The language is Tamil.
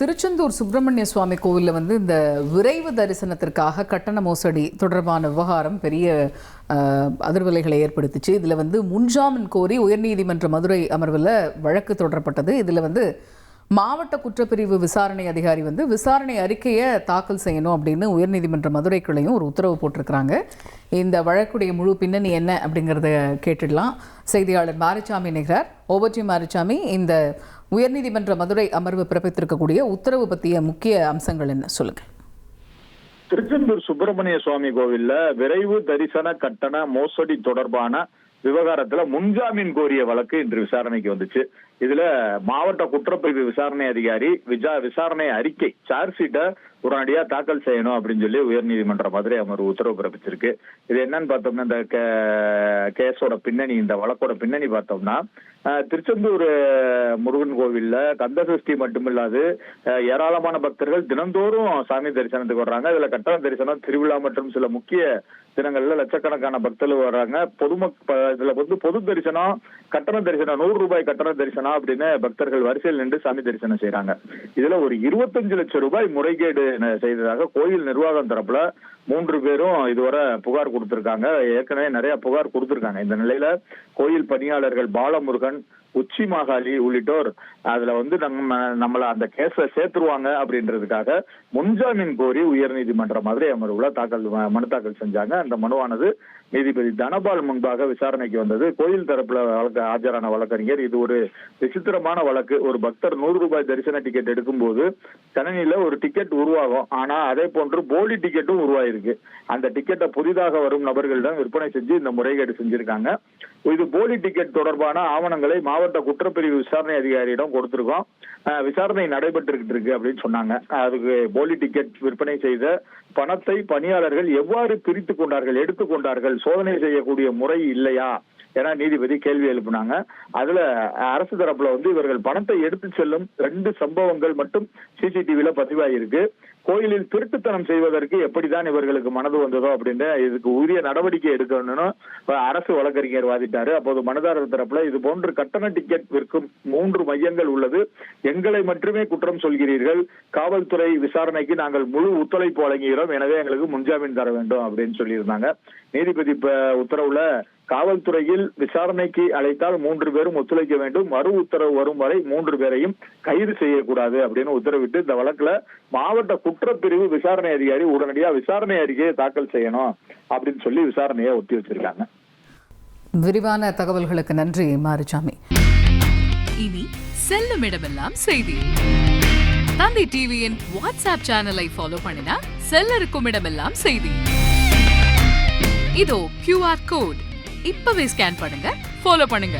திருச்செந்தூர் சுப்பிரமணிய சுவாமி கோவிலில் இந்த விரைவு தரிசனத்திற்காக கட்டண மோசடி தொடர்பான விவகாரம் பெரிய அதிர்வலைகளை ஏற்படுத்திச்சு. இதில் முன்ஜாமீன் கோரி உயர்நீதிமன்ற மதுரை அமர்வில் வழக்கு தொடரப்பட்டது. இதில் மாவட்ட குற்றப்பிரிவு விசாரணை அதிகாரி விசாரணை அறிக்கையை தாக்கல் செய்யணும் அப்படின்னு உயர்நீதிமன்ற மதுரை கிளையும் ஒரு உத்தரவு போட்டிருக்கிறாங்க. இந்த வழக்குடைய முழு பின்னணி என்ன அப்படிங்கிறத கேட்டுடலாம். செய்தியாளர் மாரிச்சாமி நிகரார். ஓவர்டி மாரிச்சாமி, இந்த உயர்நீதிமன்ற மதுரை அமர்வு பிறப்பித்திருக்கக்கூடிய உத்தரவு பற்றிய முக்கிய அம்சங்கள் என்ன சொல்லுங்க. திருச்செந்தூர் சுப்பிரமணிய சுவாமி கோவில்ல விரைவு தரிசன கட்டண மோசடி தொடர்பான விவகாரத்துல முன்ஜாமீன் கோரிய வழக்கு இன்று விசாரணைக்கு வந்துச்சு. இதுல மாவட்ட குற்றப்பிரிவு விசாரணை அதிகாரி விசாரணை அறிக்கை சார்ஜ் ஷீட்டை உடனடியா தாக்கல் செய்யணும் அப்படின்னு சொல்லி உயர்நீதிமன்ற மதுரை அமர்வு உத்தரவு பிறப்பிச்சிருக்கு. இது என்னன்னு பார்த்தோம்னா, இந்த கேஸோட பின்னணி, இந்த வழக்கோட பின்னணி பார்த்தோம்னா, திருச்செந்தூர் முருகன் கோவில்ல கந்தசஷ்டி மட்டுமில்லாது ஏராளமான பக்தர்கள் தினந்தோறும் சாமி தரிசனத்துக்கு வர்றாங்க. இதுல கட்டண தரிசனம், திருவிழா மற்றும் சில முக்கிய தினங்கள்ல லட்சக்கணக்கான பக்தர்கள் வர்றாங்க. இதுல பொது தரிசனம், கட்டண தரிசனம், 100 ரூபாய் கட்டண தரிசனம் அப்படின்னு பக்தர்கள் வரிசையில் நின்று சாமி தரிசனம் செய்யறாங்க. இதுல ஒரு 25 லட்சம் ரூபாய் முறைகேடு செய்ததாக கோயில் நிர்வாகம் தரப்புல 3 பேரும் இதுவரை புகார் கொடுத்திருக்காங்க. ஏற்கனவே நிறைய புகார் கொடுத்திருக்காங்க. இந்த நிலையில கோயில் பணியாளர்கள் பாலமுருகன், உச்சி மாகாளி உள்ளிட்டோர் அதுல நம்மள அந்த கேஸ சேர்த்துருவாங்க அப்படின்றதுக்காக முன்ஜாமீன் கோரி உயர்நீதிமன்ற மதுரை அமர்வுல மனு தாக்கல் செஞ்சாங்க. அந்த மனுவானது நீதிபதி தனபால் முன்பாக விசாரணைக்கு வந்தது. கோயில் தரப்புல ஆஜரான வழக்கறிஞர், இது ஒரு விசித்திரமான வழக்கு. ஒரு பக்தர் 100 ரூபாய் தரிசன டிக்கெட் எடுக்கும் போது கணினியில ஒரு டிக்கெட் உருவாகும். ஆனா அதே போன்று போலி டிக்கெட்டும் உருவாயிருக்கு. அந்த டிக்கெட்டை புதிதாக வரும் நபர்களிடம் விற்பனை செஞ்சு இந்த முறைகேடு செஞ்சிருக்காங்க. இது போலி டிக்கெட் தொடர்பான ஆவணங்களை மாவட்ட குற்றப்பிரிவு விசாரணை அதிகாரியிடம் கொடுத்திருக்கோம். விசாரணை நடைபெற்றுக்கிட்டு இருக்கு அப்படின்னு சொன்னாங்க. அதுக்கு போலி டிக்கெட் விற்பனை செய்த பணத்தை பணியாளர்கள் எவ்வாறு பிரித்து கொண்டார்கள், எடுத்துக்கொண்டார்கள், சோதனை செய்யக்கூடிய முறை இல்லையா என நீதிபதி கேள்வி எழுப்பினாங்க. அதுல அரசு தரப்புல இவர்கள் பணத்தை எடுத்து செல்லும் 2 சம்பவங்கள் மட்டும் சிசிடிவில பதிவாயிருக்கு. கோயிலில் திருட்டுத்தனம் செய்வதற்கு எப்படிதான் இவர்களுக்கு மனது வந்ததோ அப்படின்னு இதுக்கு உரிய நடவடிக்கை எடுக்கணும்னு அரசு வழக்கறிஞர் வாதிட்டாரு. அப்போது மனுதாரர் தரப்புல இது போன்று கட்டண டிக்கெட் விற்கும் 3 மையங்கள் உள்ளது, எங்களை மட்டுமே குற்றம் சொல்கிறீர்கள், காவல்துறை விசாரணைக்கு நாங்கள் முழு ஒத்துழைப்பு வழங்குகிறோம், எனவே எங்களுக்கு முன்ஜாமீன் தர வேண்டும் அப்படின்னு சொல்லியிருந்தாங்க. நீதிபதி உத்தரவுல காவல்துறையில் விசாரணைக்கு அழைத்தால் 3 பேரும் ஒத்துழைக்க வேண்டும், மறு உத்தரவு வரும் வரை 3 பேரையும் கைது செய்யக்கூடாது அப்படின்னு உத்தரவிட்டு இந்த வழக்குல மாவட்ட குற்றப்பிரிவு விசாரணை அதிகாரி உடனடியா விசாரணை அறிக்கையை தாக்கல் செய்யணும் அப்படின்னு சொல்லி விசாரணையை ஒத்தி வச்சிருக்காங்க. விரிவான தகவல்களுக்கு நன்றி மாரிச்சாமி. இனி செல்லும் இடமெல்லாம் செய்தி. தந்தி டிவியின் வாட்ஸ்அப் சேனலை ஃபாலோ பண்ணினா செல்ல இருக்கும் இடமெல்லாம் செய்தி. இதோ QR கோட் இப்பவே ஸ்கேன் பண்ணுங்க, ஃபாலோ பண்ணுங்க.